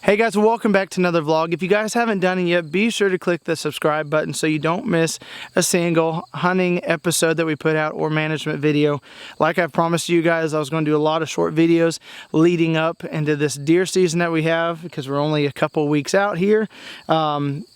Hey guys, welcome back to another vlog. If you guys haven't done it yet, be sure to click the subscribe button so you don't miss a single hunting episode that we put out or management video. Like I promised you guys, I was going to do a lot of short videos leading up into this deer season that we have because we're only a couple weeks out here.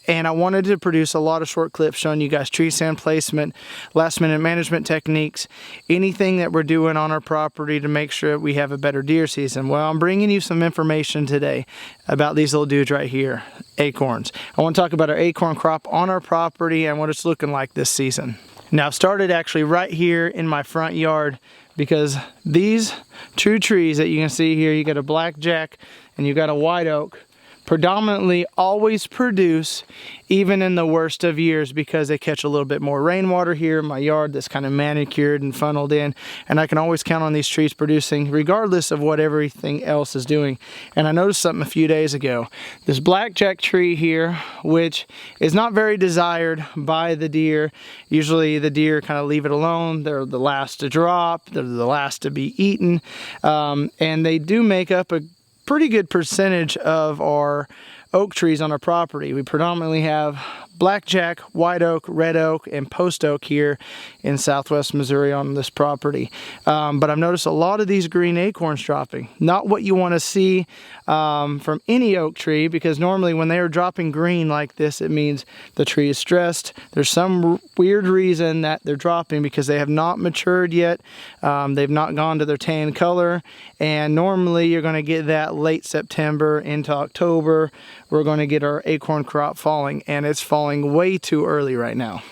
And I wanted to produce a lot of short clips showing you guys tree stand placement, last minute management techniques, anything that we're doing on our property to make sure we have a better deer season. Well, I'm bringing you some information today about these little dudes right here, acorns. I want to talk about our acorn crop on our property and what it's looking like this season. Now, I've started actually right here in my front yard because these two trees that you can see here, you got a blackjack and you got a white oak, predominantly always produce even in the worst of years because they catch a little bit more rainwater here in my yard that's kind of manicured and funneled in, and I can always count on these trees producing regardless of what everything else is doing. And I noticed something a few days ago. This blackjack tree here, which is not very desired by the deer. Usually the deer kind of leave it alone. They're the last to drop, they're the last to be eaten, and they do make up a pretty good percentage of our oak trees on our property. We predominantly have blackjack, white oak, red oak, and post oak here in southwest Missouri on this property. But I've noticed a lot of these green acorns dropping. Not what you want to see from any oak tree, because normally when they are dropping green like this, it means the tree is stressed. There's some weird reason that they're dropping because they have not matured yet. They've not gone to their tan color, and normally you're going to get that late September into October. We're going to get our acorn crop falling, and it's falling way too early right now.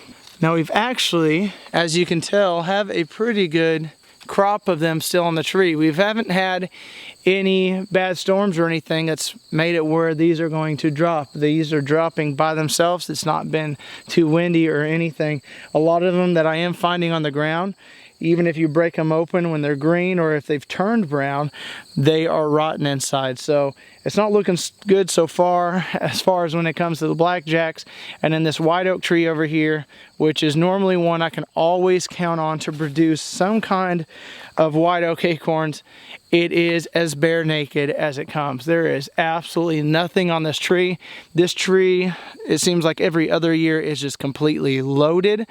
Now we've actually, as you can tell, have a pretty good crop of them still on the tree. We haven't had any bad storms or anything that's made it where these are going to drop. These are dropping by themselves. It's not been too windy or anything. A lot of them that I am finding on the ground, even if you break them open when they're green or if they've turned brown, they are rotten inside. So it's not looking good so far as when it comes to the blackjacks. And then this white oak tree over here, which is normally one I can always count on to produce some kind of white oak acorns, it is as bare naked as it comes. There is absolutely nothing on this tree. This tree, it seems like every other year, is just completely loaded.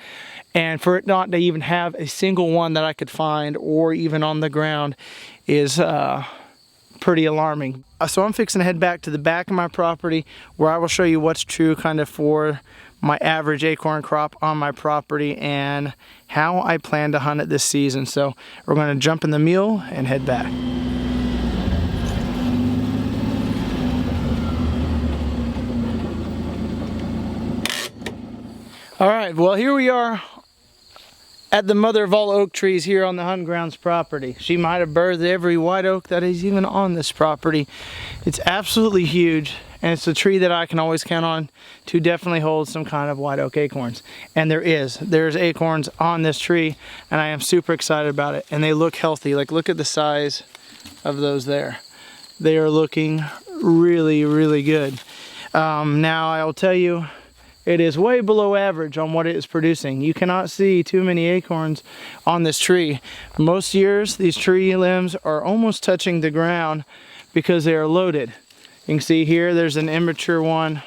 And for it not to even have a single one that I could find or even on the ground is pretty alarming. So I'm fixing to head back to the back of my property where I will show you what's true kind of for my average acorn crop on my property and how I plan to hunt it this season. So we're going to jump in the mule and head back. All right, well, here we are at the mother of all oak trees here on the Huntin grounds property. She might have birthed every white oak that is even on this property. It's absolutely huge, and it's a tree that I can always count on to definitely hold some kind of white oak acorns. And there's acorns on this tree, and I am super excited about it. And they look healthy. Like, look at the size of those there. They are looking really, really good. Now I'll tell you, it is way below average on what it is producing. You cannot see too many acorns on this tree. Most years, these tree limbs are almost touching the ground because they are loaded. You can see here, there's an immature one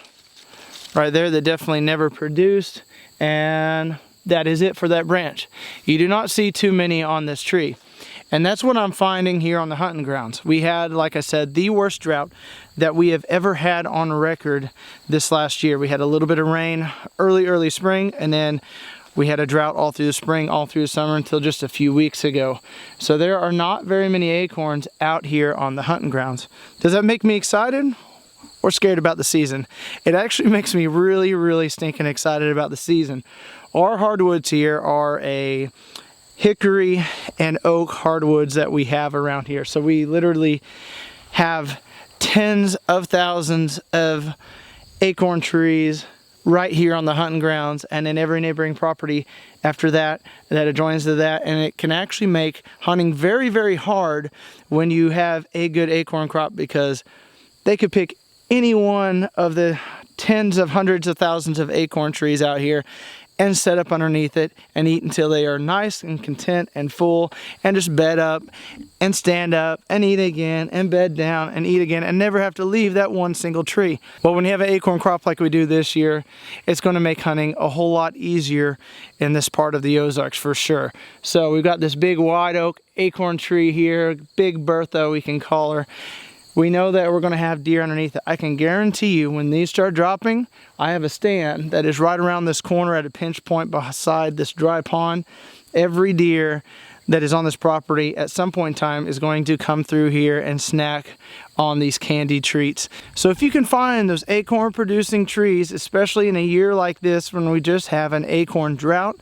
right there that definitely never produced, and that is it for that branch. You do not see too many on this tree. And that's what I'm finding here on the hunting grounds. We had, like I said, the worst drought that we have ever had on record this last year. We had a little bit of rain early spring, and then we had a drought all through the spring, all through the summer until just a few weeks ago. So there are not very many acorns out here on the hunting grounds. Does that make me excited or scared about the season? It actually makes me really, really stinking excited about the season. Our hardwoods here are a hickory and oak hardwoods that we have around here. So we literally have tens of thousands of acorn trees right here on the hunting grounds, and then every neighboring property after that adjoins to that, and it can actually make hunting very, very hard when you have a good acorn crop, because they could pick any one of the tens of hundreds of thousands of acorn trees out here, and set up underneath it and eat until they are nice and content and full, and just bed up and stand up and eat again and bed down and eat again and never have to leave that one single tree. Well, when you have an acorn crop like we do this year, it's going to make hunting a whole lot easier in this part of the Ozarks for sure. So we've got this big white oak acorn tree here, Big Bertha we can call her. We know that we're going to have deer underneath it. I can guarantee you when these start dropping, I have a stand that is right around this corner at a pinch point beside this dry pond. Every deer that is on this property at some point in time is going to come through here and snack on these candy treats. So if you can find those acorn producing trees, especially in a year like this when we just have an acorn drought,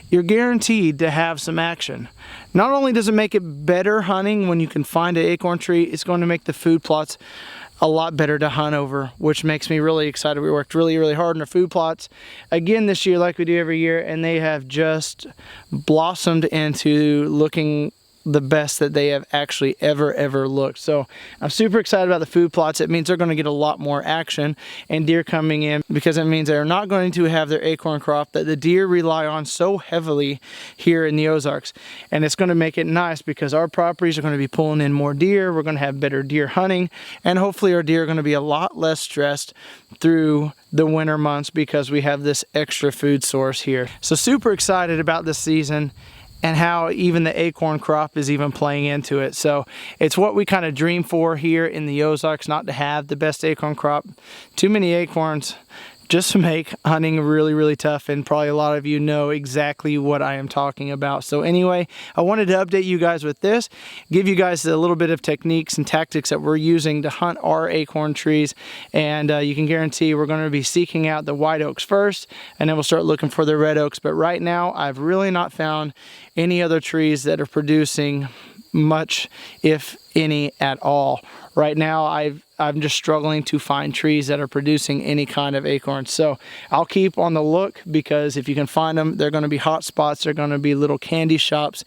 you're guaranteed to have some action. Not only does it make it better hunting when you can find an acorn tree, it's going to make the food plots a lot better to hunt over, which makes me really excited. We worked really hard on our food plots again this year like we do every year, and they have just blossomed into looking the best that they have actually ever looked. So I'm super excited about the food plots. It means they're going to get a lot more action and deer coming in, because it means they're not going to have their acorn crop that the deer rely on so heavily here in the Ozarks. And it's going to make it nice because our properties are going to be pulling in more deer. We're going to have better deer hunting, and hopefully our deer are going to be a lot less stressed through the winter months because we have this extra food source here. So super excited about this season and how even the acorn crop is even playing into it. So it's what we kind of dream for here in the Ozarks, not to have the best acorn crop. Too many acorns just make hunting really tough, and probably a lot of you know exactly what I am talking about. So anyway, I wanted to update you guys with this, give you guys a little bit of techniques and tactics that we're using to hunt our acorn trees, and you can guarantee we're going to be seeking out the white oaks first, and then we'll start looking for the red oaks. But right now, I've really not found any other trees that are producing much, if any at all. Right now, I'm just struggling to find trees that are producing any kind of acorns. So I'll keep on the look, because if you can find them, they're going to be hot spots. They're going to be little candy shops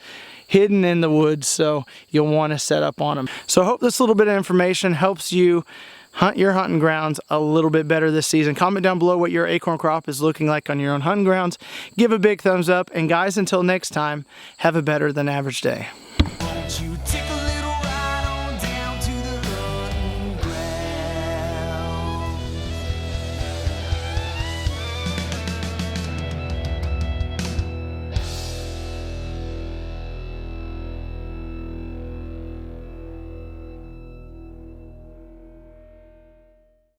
hidden in the woods, so you'll want to set up on them. So I hope this little bit of information helps you hunt your hunting grounds a little bit better this season. Comment down below what your acorn crop is looking like on your own hunting grounds. Give a big thumbs up, and guys, until next time, have a better than average day.